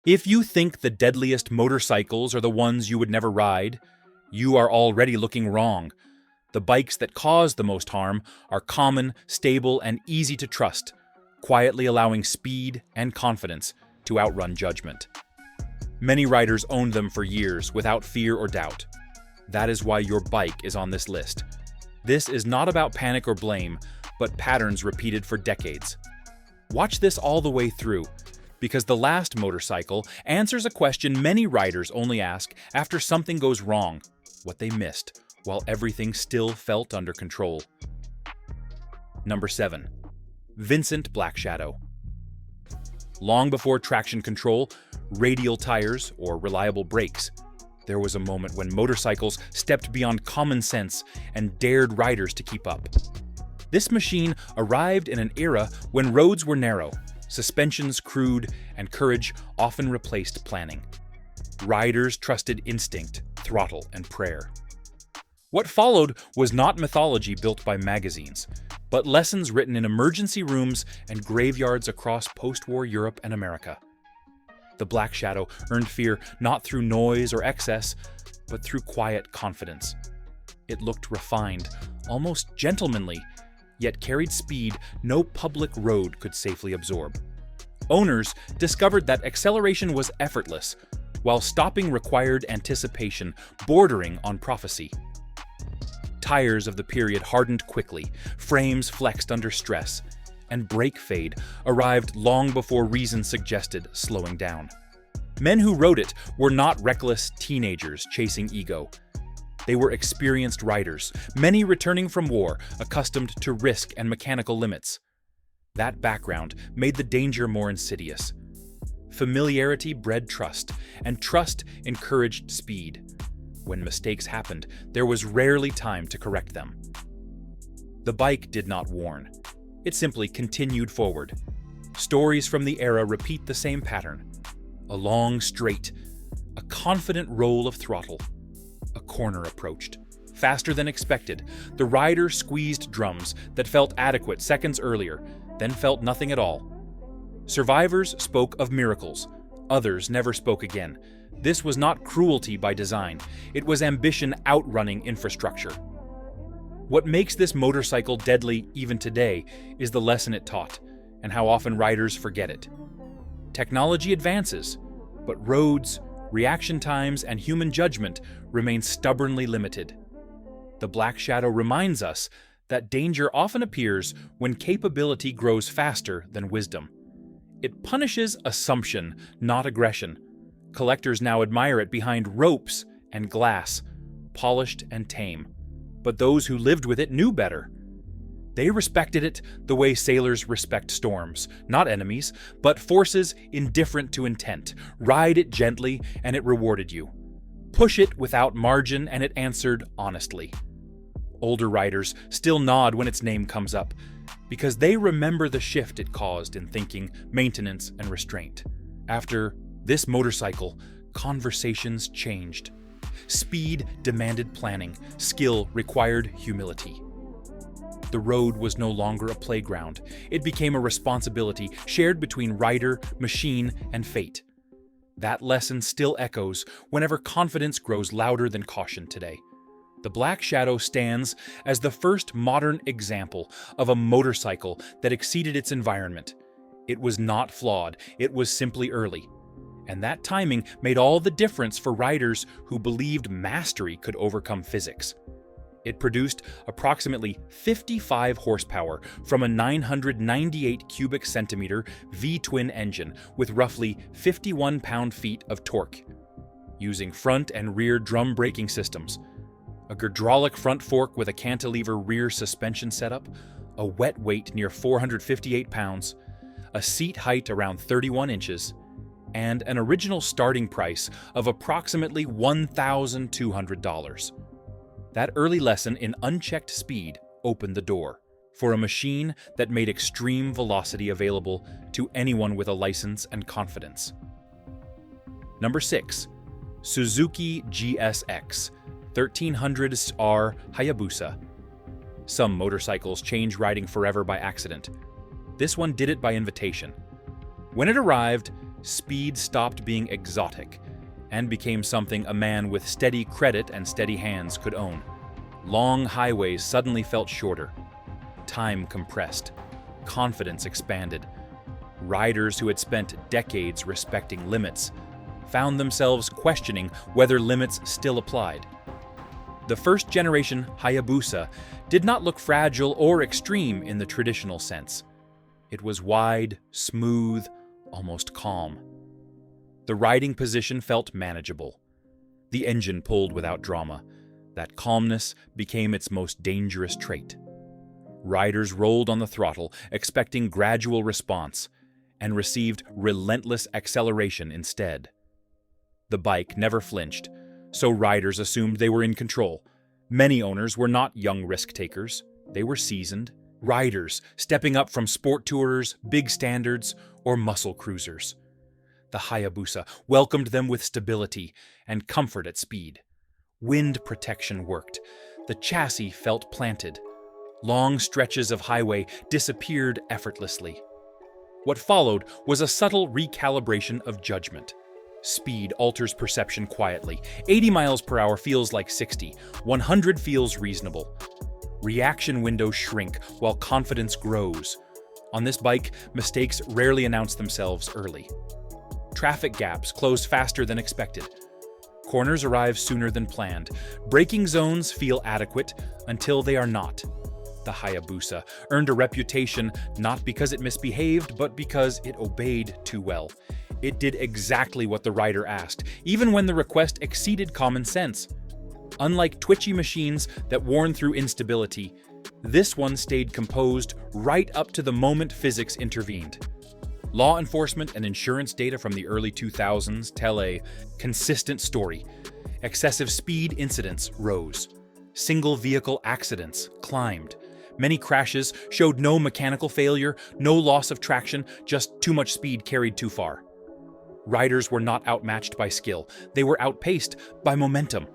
If you think the deadliest motorcycles are the ones you would never ride, you are already looking wrong. The bikes that cause the most harm are common, stable, and easy to trust, quietly allowing speed and confidence to outrun judgment. Many riders owned them for years without fear or doubt. That is why your bike is on this list. This is not about panic or blame, but patterns repeated for decades. Watch this all the way through, because the last motorcycle answers a question many riders only ask after something goes wrong, what they missed, while everything still felt under control. Number 7. Vincent Black Shadow. Long before traction control, radial tires, or reliable brakes, there was a moment when motorcycles stepped beyond common sense and dared riders to keep up. This machine arrived in an era when roads were narrow, suspensions crude, and courage often replaced planning. Riders trusted instinct, throttle, and prayer. What followed was not mythology built by magazines, but lessons written in emergency rooms and graveyards across post-war Europe and America. The Black Shadow earned fear not through noise or excess, but through quiet confidence. It looked refined, almost gentlemanly, yet carried speed no public road could safely absorb. Owners discovered that acceleration was effortless, while stopping required anticipation bordering on prophecy. Tires of the period hardened quickly, frames flexed under stress, and brake fade arrived long before reason suggested slowing down. Men who rode it were not reckless teenagers chasing ego. They were experienced riders, many returning from war, accustomed to risk and mechanical limits. That background made the danger more insidious. Familiarity bred trust, and trust encouraged speed. When mistakes happened, there was rarely time to correct them. The bike did not warn. It simply continued forward. Stories from the era repeat the same pattern. A long straight, a confident roll of throttle. A corner approached. Faster than expected, the rider squeezed drums that felt adequate seconds earlier, then felt nothing at all. Survivors spoke of miracles. Others never spoke again. This was not cruelty by design. It was ambition outrunning infrastructure. What makes this motorcycle deadly even today is the lesson it taught, and how often riders forget it. Technology advances, but roads, reaction times, and human judgment remain stubbornly limited. The Black Shadow reminds us that danger often appears when capability grows faster than wisdom. It punishes assumption, not aggression. Collectors now admire it behind ropes and glass, polished and tame. But those who lived with it knew better. They respected it the way sailors respect storms, not enemies, but forces indifferent to intent. Ride it gently, and it rewarded you. Push it without margin, and it answered honestly. Older riders still nod when its name comes up, because they remember the shift it caused in thinking, maintenance, and restraint. After this motorcycle, conversations changed. Speed demanded planning, skill required humility. The road was no longer a playground. It became a responsibility shared between rider, machine, and fate. That lesson still echoes whenever confidence grows louder than caution today. The Black Shadow stands as the first modern example of a motorcycle that exceeded its environment. It was not flawed, it was simply early. And that timing made all the difference for riders who believed mastery could overcome physics. It produced approximately 55 horsepower from a 998 cubic centimeter V-twin engine with roughly 51 pound-feet of torque. Using front and rear drum braking systems, a hydraulic front fork with a cantilever rear suspension setup, a wet weight near 458 pounds, a seat height around 31 inches, and an original starting price of approximately $1,200. That early lesson in unchecked speed opened the door for a machine that made extreme velocity available to anyone with a license and confidence. Number 6. Suzuki GSX 1300R Hayabusa. Some motorcycles change riding forever by accident. This one did it by invitation. When it arrived, speed stopped being exotic and became something a man with steady credit and steady hands could own. Long highways suddenly felt shorter. Time compressed. Confidence expanded. Riders who had spent decades respecting limits found themselves questioning whether limits still applied. The first-generation Hayabusa did not look fragile or extreme in the traditional sense. It was wide, smooth, almost calm. The riding position felt manageable. The engine pulled without drama. That calmness became its most dangerous trait. Riders rolled on the throttle, expecting gradual response, and received relentless acceleration instead. The bike never flinched, so riders assumed they were in control. Many owners were not young risk-takers. They were seasoned riders, stepping up from sport tourers, big standards, or muscle cruisers. The Hayabusa welcomed them with stability and comfort at speed. Wind protection worked. The chassis felt planted. Long stretches of highway disappeared effortlessly. What followed was a subtle recalibration of judgment. Speed alters perception quietly. 80 miles per hour feels like 60. 100 feels reasonable. Reaction windows shrink while confidence grows. On this bike, mistakes rarely announce themselves early. Traffic gaps close faster than expected. Corners arrive sooner than planned. Braking zones feel adequate until they are not. The Hayabusa earned a reputation not because it misbehaved, but because it obeyed too well. It did exactly what the rider asked, even when the request exceeded common sense. Unlike twitchy machines that warn through instability, this one stayed composed right up to the moment physics intervened. Law enforcement and insurance data from the early 2000s tell a consistent story. Excessive speed incidents rose. Single vehicle accidents climbed. Many crashes showed no mechanical failure, no loss of traction, just too much speed carried too far. Riders were not outmatched by skill. They were outpaced by momentum.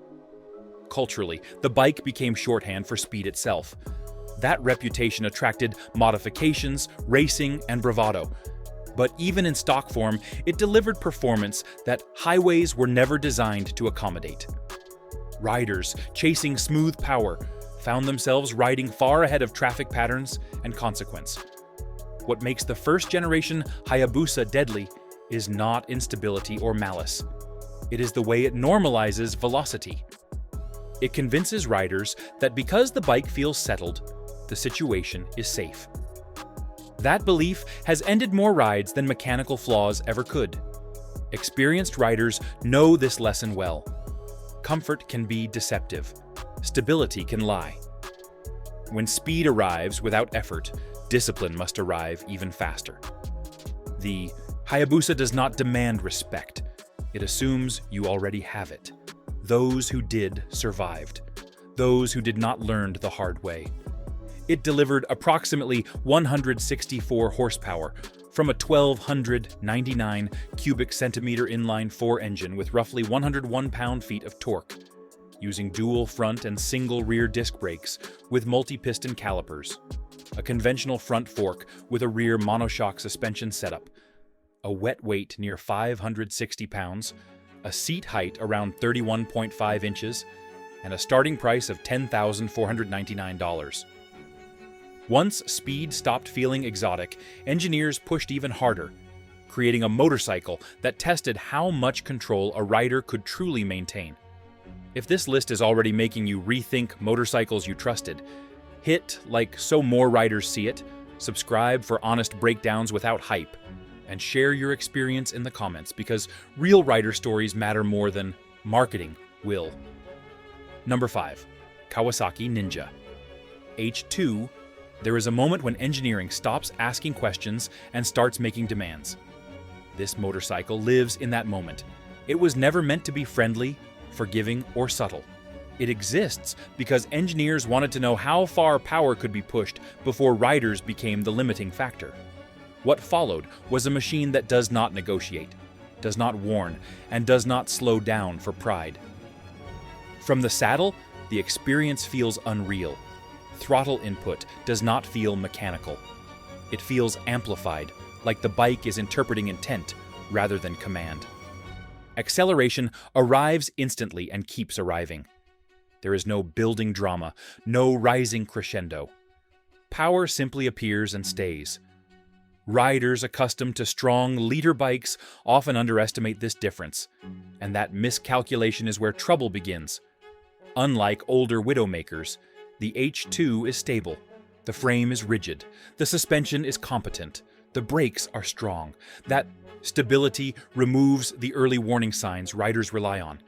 Culturally, the bike became shorthand for speed itself. That reputation attracted modifications, racing, and bravado. But even in stock form, it delivered performance that highways were never designed to accommodate. Riders, chasing smooth power, found themselves riding far ahead of traffic patterns and consequence. What makes the first-generation Hayabusa deadly is not instability or malice. It is the way it normalizes velocity. It convinces riders that because the bike feels settled, the situation is safe. That belief has ended more rides than mechanical flaws ever could. Experienced riders know this lesson well. Comfort can be deceptive. Stability can lie. When speed arrives without effort, discipline must arrive even faster. The Hayabusa does not demand respect. It assumes you already have it. Those who did survived. Those who did not learned the hard way. It delivered approximately 164 horsepower from a 1,299 cubic centimeter inline-4 engine with roughly 101 pound-feet of torque, using dual front and single rear disc brakes with multi-piston calipers, a conventional front fork with a rear monoshock suspension setup, a wet weight near 560 pounds, a seat height around 31.5 inches, and a starting price of $10,499. Once speed stopped feeling exotic, engineers pushed even harder, creating a motorcycle that tested how much control a rider could truly maintain. If this list is already making you rethink motorcycles you trusted, hit like so more riders see it, subscribe for honest breakdowns without hype, and share your experience in the comments because real rider stories matter more than marketing will. Number 5. Kawasaki Ninja H2. There is a moment when engineering stops asking questions and starts making demands. This motorcycle lives in that moment. It was never meant to be friendly, forgiving, or subtle. It exists because engineers wanted to know how far power could be pushed before riders became the limiting factor. What followed was a machine that does not negotiate, does not warn, and does not slow down for pride. From the saddle, the experience feels unreal. Throttle input does not feel mechanical. It feels amplified, like the bike is interpreting intent, rather than command. Acceleration arrives instantly and keeps arriving. There is no building drama, no rising crescendo. Power simply appears and stays. Riders accustomed to strong leader bikes often underestimate this difference, and that miscalculation is where trouble begins. Unlike older Widowmakers, the H2 is stable, the frame is rigid, the suspension is competent, the brakes are strong. That stability removes the early warning signs riders rely on.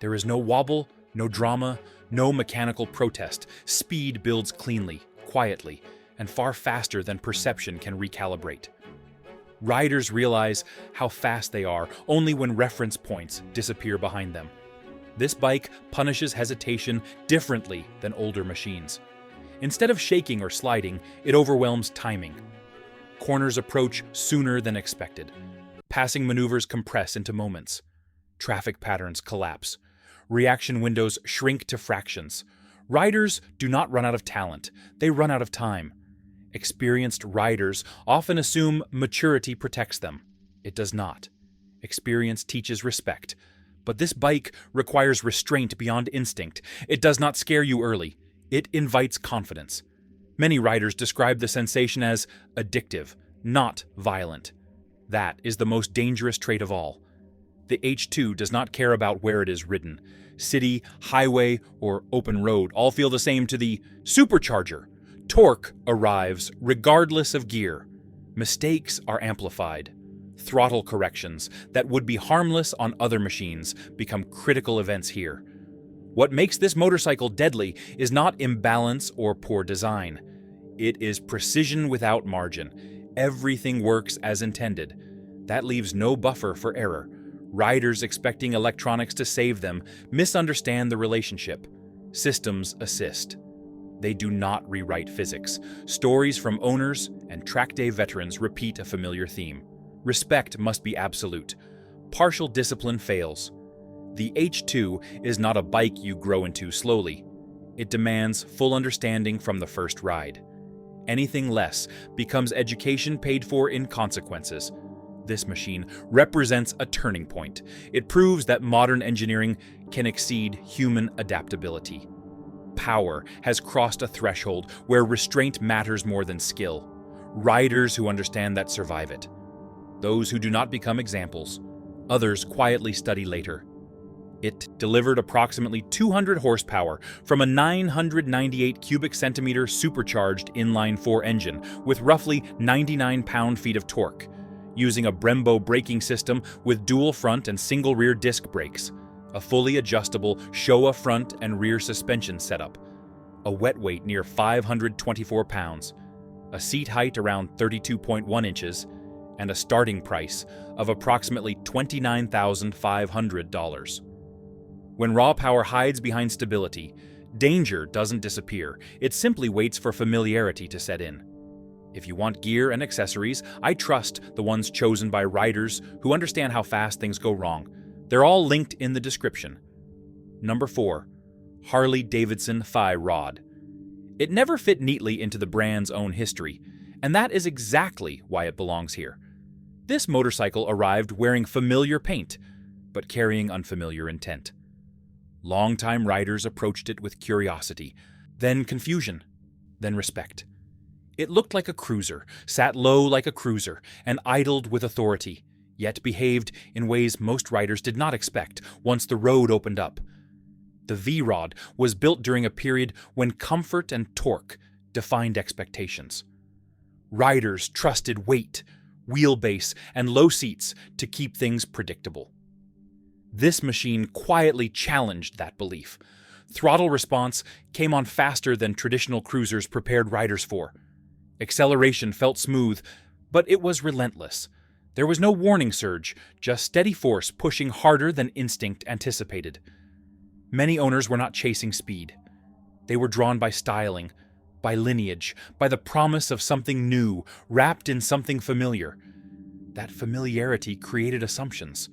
There is no wobble, no drama, no mechanical protest. Speed builds cleanly, quietly, and far faster than perception can recalibrate. Riders realize how fast they are only when reference points disappear behind them. This bike punishes hesitation differently than older machines. Instead of shaking or sliding, it overwhelms timing. Corners approach sooner than expected. Passing maneuvers compress into moments. Traffic patterns collapse. Reaction windows shrink to fractions. Riders do not run out of talent, they run out of time. Experienced riders often assume maturity protects them. It does not. Experience teaches respect. But this bike requires restraint beyond instinct. It does not scare you early. It invites confidence. Many riders describe the sensation as addictive, not violent. That is the most dangerous trait of all. The H2 does not care about where it is ridden. City, highway, or open road all feel the same to the supercharger. Torque arrives regardless of gear. Mistakes are amplified. Throttle corrections that would be harmless on other machines become critical events here. What makes this motorcycle deadly is not imbalance or poor design. It is precision without margin. Everything works as intended. That leaves no buffer for error. Riders expecting electronics to save them misunderstand the relationship. Systems assist. They do not rewrite physics. Stories from owners and track day veterans repeat a familiar theme. Respect must be absolute. Partial discipline fails. The H2 is not a bike you grow into slowly. It demands full understanding from the first ride. Anything less becomes education paid for in consequences. This machine represents a turning point. It proves that modern engineering can exceed human adaptability. Power has crossed a threshold where restraint matters more than skill. Riders who understand that survive it. Those who do not become examples. Others quietly study later. It delivered approximately 200 horsepower from a 998 cubic centimeter supercharged inline-4 engine with roughly 99 pound-feet of torque, using a Brembo braking system with dual front and single rear disc brakes, a fully adjustable Showa front and rear suspension setup, a wet weight near 524 pounds, a seat height around 32.1 inches, and a starting price of approximately $29,500. When raw power hides behind stability, danger doesn't disappear, it simply waits for familiarity to set in. If you want gear and accessories, I trust the ones chosen by riders who understand how fast things go wrong. They're all linked in the description. Number 4. Harley-Davidson V-Rod. It never fit neatly into the brand's own history, and that is exactly why it belongs here. This motorcycle arrived wearing familiar paint, but carrying unfamiliar intent. Longtime riders approached it with curiosity, then confusion, then respect. It looked like a cruiser, sat low like a cruiser, and idled with authority, yet behaved in ways most riders did not expect once the road opened up. The V-Rod was built during a period when comfort and torque defined expectations. Riders trusted weight, wheelbase, and low seats to keep things predictable. This machine quietly challenged that belief. Throttle response came on faster than traditional cruisers prepared riders for. Acceleration felt smooth, but it was relentless. There was no warning surge, just steady force pushing harder than instinct anticipated. Many owners were not chasing speed. They were drawn by styling, by lineage, by the promise of something new, wrapped in something familiar. That familiarity created assumptions.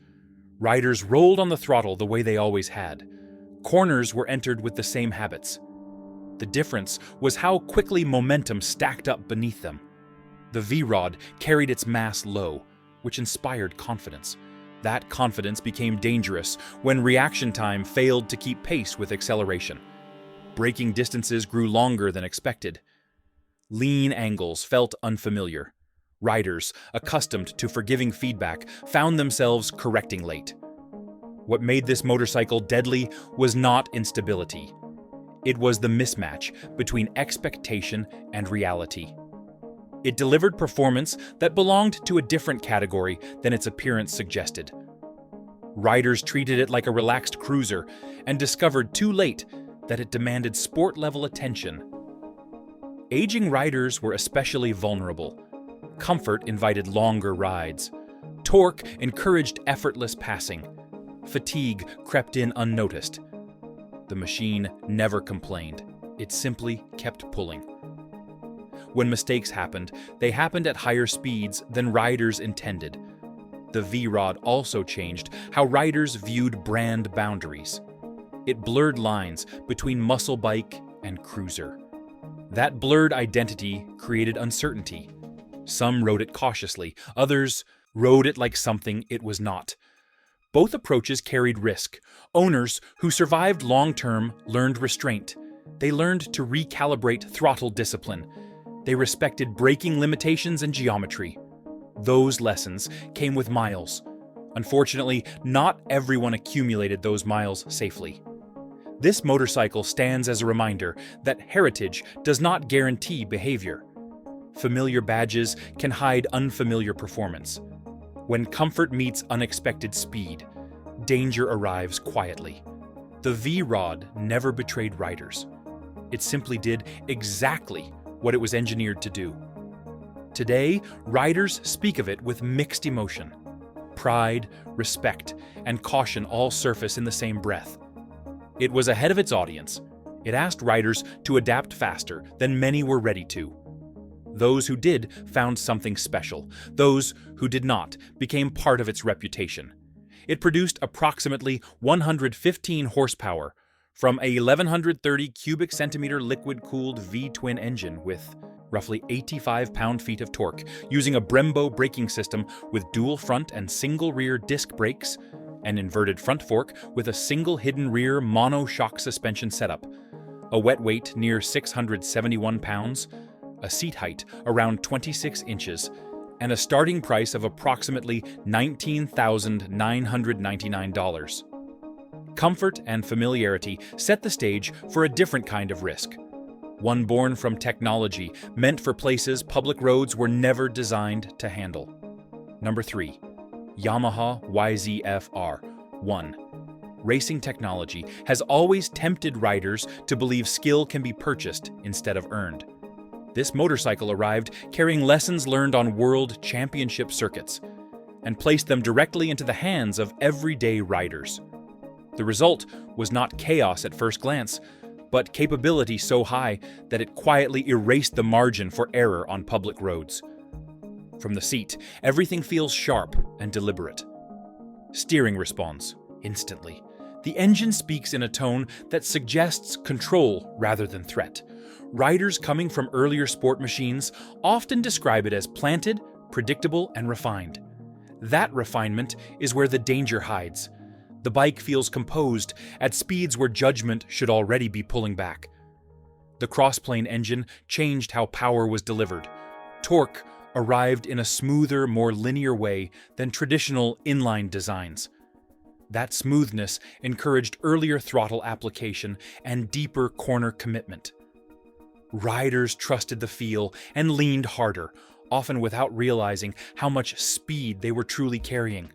Riders rolled on the throttle the way they always had. Corners were entered with the same habits. The difference was how quickly momentum stacked up beneath them. The V-Rod carried its mass low. which inspired confidence. That confidence became dangerous when reaction time failed to keep pace with acceleration. Braking distances grew longer than expected. Lean angles felt unfamiliar. Riders, accustomed to forgiving feedback, found themselves correcting late. What made this motorcycle deadly was not instability. It was the mismatch between expectation and reality. It delivered performance that belonged to a different category than its appearance suggested. Riders treated it like a relaxed cruiser and discovered too late that it demanded sport-level attention. Aging riders were especially vulnerable. Comfort invited longer rides. Torque encouraged effortless passing. Fatigue crept in unnoticed. The machine never complained. It simply kept pulling. When mistakes happened, they happened at higher speeds than riders intended. The V-Rod also changed how riders viewed brand boundaries. It blurred lines between muscle bike and cruiser. That blurred identity created uncertainty. Some rode it cautiously, others rode it like something it was not. Both approaches carried risk. Owners who survived long-term learned restraint. They learned to recalibrate throttle discipline. They respected braking limitations and geometry. Those lessons came with miles. Unfortunately, not everyone accumulated those miles safely. This motorcycle stands as a reminder that heritage does not guarantee behavior. Familiar badges can hide unfamiliar performance. When comfort meets unexpected speed, danger arrives quietly. The V-Rod never betrayed riders. It simply did exactly what it was engineered to do. Today, riders speak of it with mixed emotion. Pride, respect, and caution all surface in the same breath. It was ahead of its audience. It asked riders to adapt faster than many were ready to. Those who did found something special. Those who did not became part of its reputation. It produced approximately 115 horsepower from a 1130 cubic centimeter liquid-cooled V-twin engine with roughly 85 pound-feet of torque, using a Brembo braking system with dual front and single rear disc brakes, an inverted front fork with a single hidden rear mono-shock suspension setup, a wet weight near 671 pounds, a seat height around 26 inches, and a starting price of approximately $19,999. Comfort and familiarity set the stage for a different kind of risk. One born from technology, meant for places public roads were never designed to handle. Number 3. Yamaha YZF-R1. Racing technology has always tempted riders to believe skill can be purchased instead of earned. This motorcycle arrived carrying lessons learned on world championship circuits and placed them directly into the hands of everyday riders. The result was not chaos at first glance, but capability so high that it quietly erased the margin for error on public roads. From the seat, everything feels sharp and deliberate. Steering responds instantly. The engine speaks in a tone that suggests control rather than threat. Riders coming from earlier sport machines often describe it as planted, predictable, and refined. That refinement is where the danger hides. The bike feels composed at speeds where judgment should already be pulling back. The crossplane engine changed how power was delivered. Torque arrived in a smoother, more linear way than traditional inline designs. That smoothness encouraged earlier throttle application and deeper corner commitment. Riders trusted the feel and leaned harder, often without realizing how much speed they were truly carrying.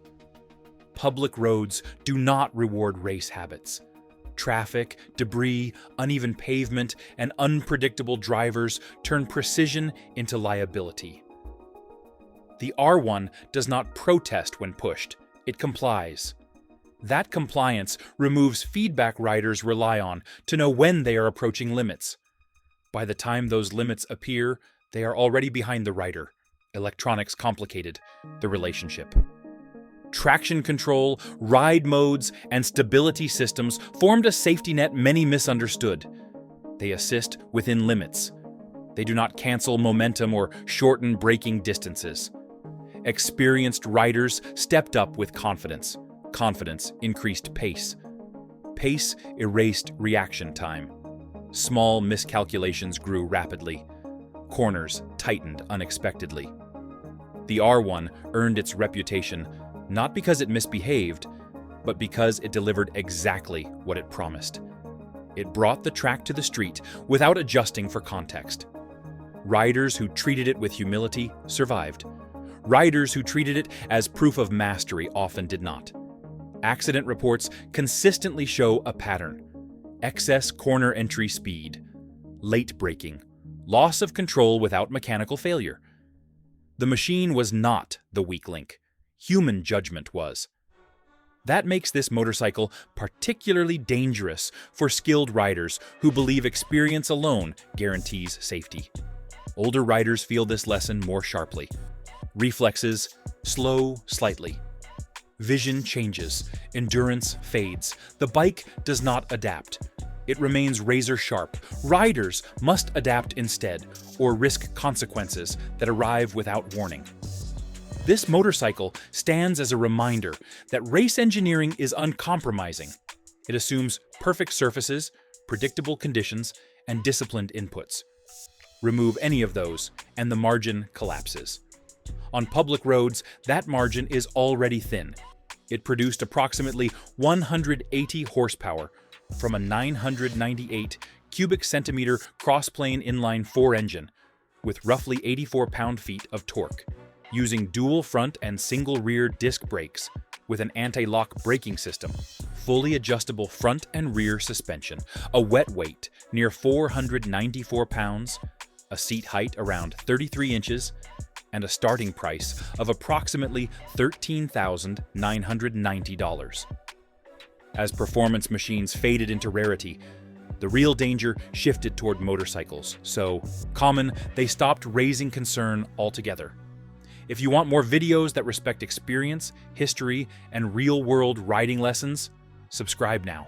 Public roads do not reward race habits. Traffic, debris, uneven pavement, and unpredictable drivers turn precision into liability. The R1 does not protest when pushed, it complies. That compliance removes feedback riders rely on to know when they are approaching limits. By the time those limits appear, they are already behind the rider. Electronics complicated the relationship. Traction control, ride modes, and stability systems formed a safety net many misunderstood. They assist within limits. They do not cancel momentum or shorten braking distances. Experienced riders stepped up with confidence. Confidence increased pace. Pace erased reaction time. Small miscalculations grew rapidly. Corners tightened unexpectedly. The R1 earned its reputation not because it misbehaved, but because it delivered exactly what it promised. It brought the track to the street without adjusting for context. Riders who treated it with humility survived. Riders who treated it as proof of mastery often did not. Accident reports consistently show a pattern: excess corner entry speed, late braking, loss of control without mechanical failure. The machine was not the weak link. Human judgment was. That makes this motorcycle particularly dangerous for skilled riders who believe experience alone guarantees safety. Older riders feel this lesson more sharply. Reflexes slow slightly. Vision changes. Endurance fades. The bike does not adapt. It remains razor sharp. Riders must adapt instead, or risk consequences that arrive without warning. This motorcycle stands as a reminder that race engineering is uncompromising. It assumes perfect surfaces, predictable conditions, and disciplined inputs. Remove any of those, and the margin collapses. On public roads, that margin is already thin. It produced approximately 180 horsepower from a 998 cubic centimeter cross-plane inline-4 engine with roughly 84 pound-feet of torque, using dual front and single rear disc brakes with an anti-lock braking system, fully adjustable front and rear suspension, a wet weight near 494 pounds, a seat height around 33 inches, and a starting price of approximately $13,990. As performance machines faded into rarity, the real danger shifted toward motorcycles. So common, they stopped raising concern altogether. If you want more videos that respect experience, history, and real-world riding lessons, subscribe now.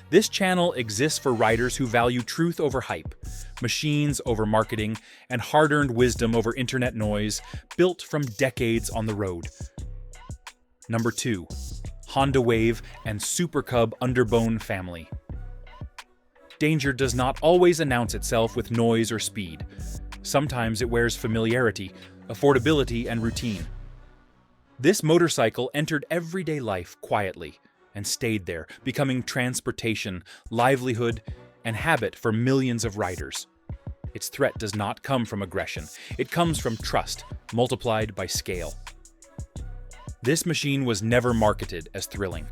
This channel exists for riders who value truth over hype, machines over marketing, and hard-earned wisdom over internet noise, built from decades on the road. Number 2. Honda Wave and Super Cub Underbone family. Danger does not always announce itself with noise or speed. Sometimes it wears familiarity, affordability, and routine. This motorcycle entered everyday life quietly and stayed there, becoming transportation, livelihood, and habit for millions of riders. Its threat does not come from aggression. It comes from trust, multiplied by scale. This machine was never marketed as thrilling.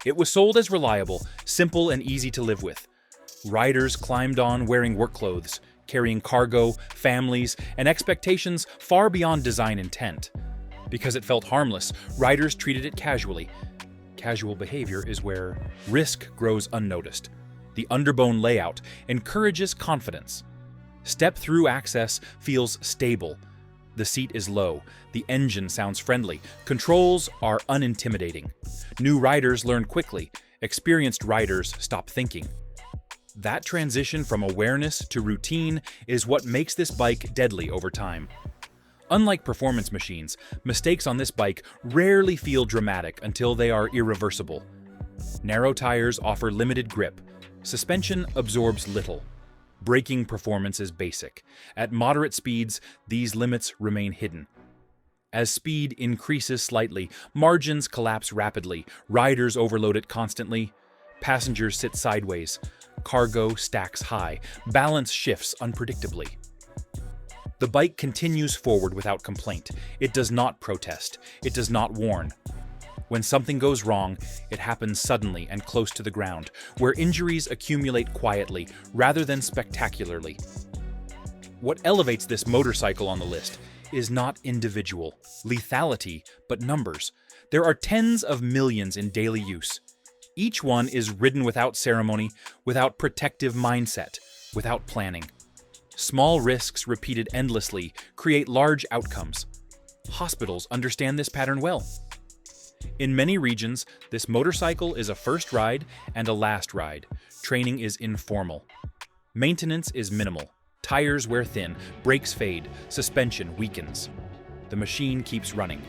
It was sold as reliable, simple, and easy to live with. Riders climbed on wearing work clothes, carrying cargo, families, and expectations far beyond design intent. Because it felt harmless, riders treated it casually. Casual behavior is where risk grows unnoticed. The underbone layout encourages confidence. Step-through access feels stable. The seat is low. The engine sounds friendly. Controls are unintimidating. New riders learn quickly. Experienced riders stop thinking. That transition from awareness to routine is what makes this bike deadly over time. Unlike performance machines, mistakes on this bike rarely feel dramatic until they are irreversible. Narrow tires offer limited grip. Suspension absorbs little. Braking performance is basic. At moderate speeds, these limits remain hidden. As speed increases slightly, margins collapse rapidly, riders overload it constantly, passengers sit sideways, cargo stacks high, balance shifts unpredictably. The bike continues forward without complaint. It does not protest. It does not warn. When something goes wrong, it happens suddenly and close to the ground, where injuries accumulate quietly rather than spectacularly. What elevates this motorcycle on the list is not individual lethality, but numbers. There are tens of millions in daily use. Each one is ridden without ceremony, without protective mindset, without planning. Small risks repeated endlessly create large outcomes. Hospitals understand this pattern well. In many regions, this motorcycle is a first ride and a last ride. Training is informal. Maintenance is minimal. Tires wear thin, brakes fade, suspension weakens. The machine keeps running.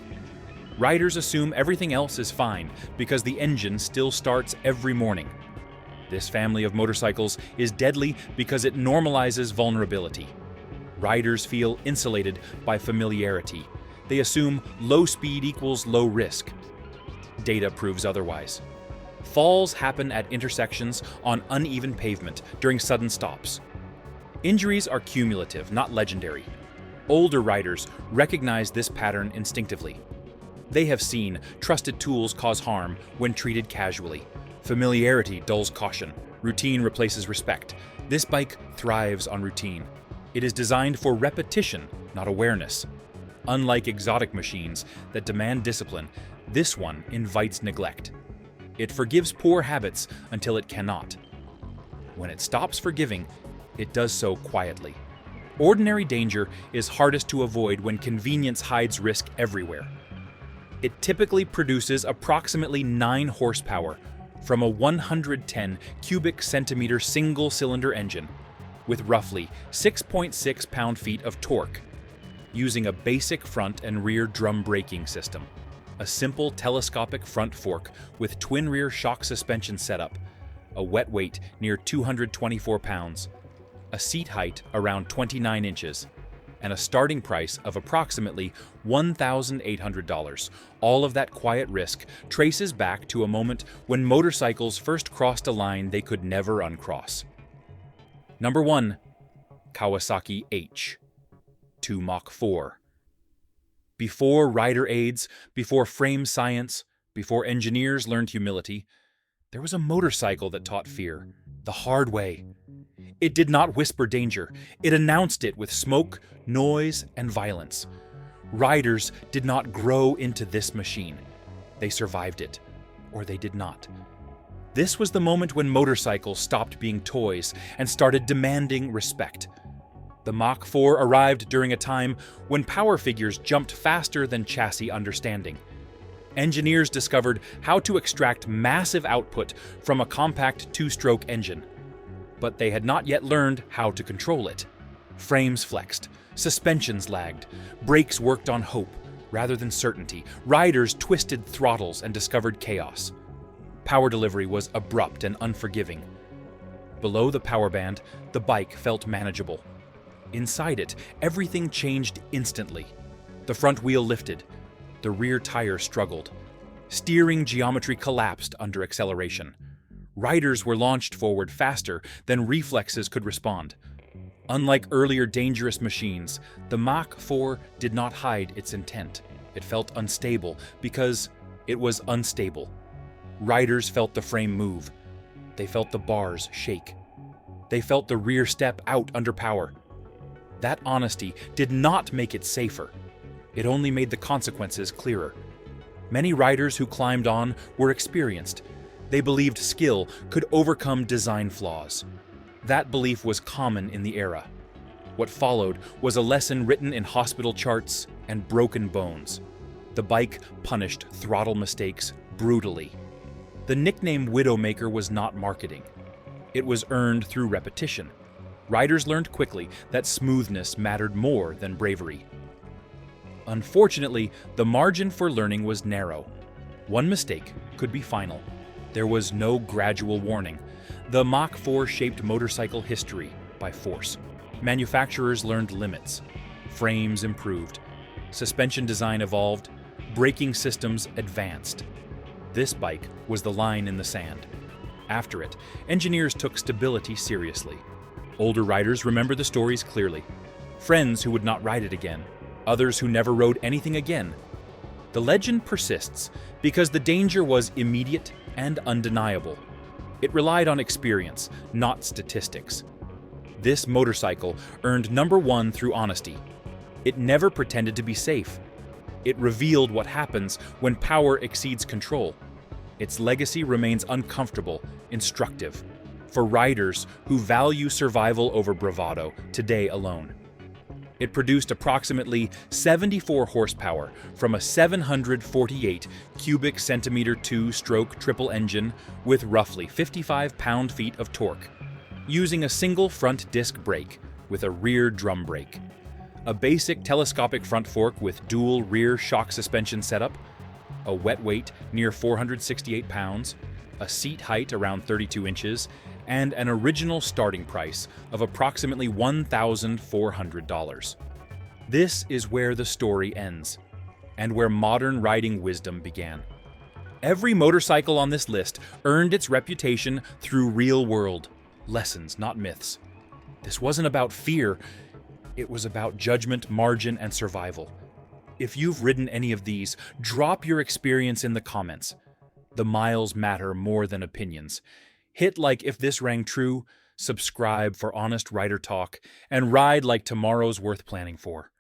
Riders assume everything else is fine because the engine still starts every morning. This family of motorcycles is deadly because it normalizes vulnerability. Riders feel insulated by familiarity. They assume low speed equals low risk. Data proves otherwise. Falls happen at intersections on uneven pavement during sudden stops. Injuries are cumulative, not legendary. Older riders recognize this pattern instinctively. They have seen trusted tools cause harm when treated casually. Familiarity dulls caution. Routine replaces respect. This bike thrives on routine. It is designed for repetition, not awareness. Unlike exotic machines that demand discipline, this one invites neglect. It forgives poor habits until it cannot. When it stops forgiving, it does so quietly. Ordinary danger is hardest to avoid when convenience hides risk everywhere. It typically produces approximately 9 horsepower from a 110 cubic centimeter single-cylinder engine with roughly 6.6 pound-feet of torque, using a basic front and rear drum braking system, a simple telescopic front fork with twin rear shock suspension setup, a wet weight near 224 pounds, a seat height around 29 inches, and a starting price of approximately $1,800. All of that quiet risk traces back to a moment when motorcycles first crossed a line they could never uncross. Number 1. Kawasaki H2 Mach 4. Before rider aids, before frame science, before engineers learned humility, there was a motorcycle that taught fear, the hard way. It did not whisper danger. It announced it with smoke, noise, and violence. Riders did not grow into this machine. They survived it, or they did not. This was the moment when motorcycles stopped being toys and started demanding respect. The Mach 4 arrived during a time when power figures jumped faster than chassis understanding. Engineers discovered how to extract massive output from a compact 2-stroke engine. But they had not yet learned how to control it. Frames flexed, suspensions lagged, brakes worked on hope rather than certainty, riders twisted throttles and discovered chaos. Power delivery was abrupt and unforgiving. Below the power band, the bike felt manageable. Inside it, everything changed instantly. The front wheel lifted. The rear tire struggled. Steering geometry collapsed under acceleration. Riders were launched forward faster than reflexes could respond. Unlike earlier dangerous machines, the Mach 4 did not hide its intent. It felt unstable because it was unstable. Riders felt the frame move. They felt the bars shake. They felt the rear step out under power. That honesty did not make it safer. It only made the consequences clearer. Many riders who climbed on were experienced. They believed skill could overcome design flaws. That belief was common in the era. What followed was a lesson written in hospital charts and broken bones. The bike punished throttle mistakes brutally. The nickname Widowmaker was not marketing. It was earned through repetition. Riders learned quickly that smoothness mattered more than bravery. Unfortunately, the margin for learning was narrow. One mistake could be final. There was no gradual warning. The Mach 4 shaped motorcycle history by force. Manufacturers learned limits. Frames improved. Suspension design evolved. Braking systems advanced. This bike was the line in the sand. After it, engineers took stability seriously. Older riders remember the stories clearly. Friends who would not ride it again. Others who never rode anything again. The legend persists because the danger was immediate and undeniable. It relied on experience, not statistics. This motorcycle earned number 1 through honesty. It never pretended to be safe. It revealed what happens when power exceeds control. Its legacy remains uncomfortable, instructive, for riders who value survival over bravado today alone. It produced approximately 74 horsepower from a 748 cubic centimeter 2-stroke triple engine with roughly 55 pound-feet of torque, using a single front disc brake with a rear drum brake, a basic telescopic front fork with dual rear shock suspension setup, a wet weight near 468 pounds, a seat height around 32 inches, and an original starting price of approximately $1,400. This is where the story ends, and where modern riding wisdom began. Every motorcycle on this list earned its reputation through real-world lessons, not myths. This wasn't about fear, it was about judgment, margin, and survival. If you've ridden any of these, drop your experience in the comments. The miles matter more than opinions. Hit like if this rang true, subscribe for honest rider talk, and ride like tomorrow's worth planning for.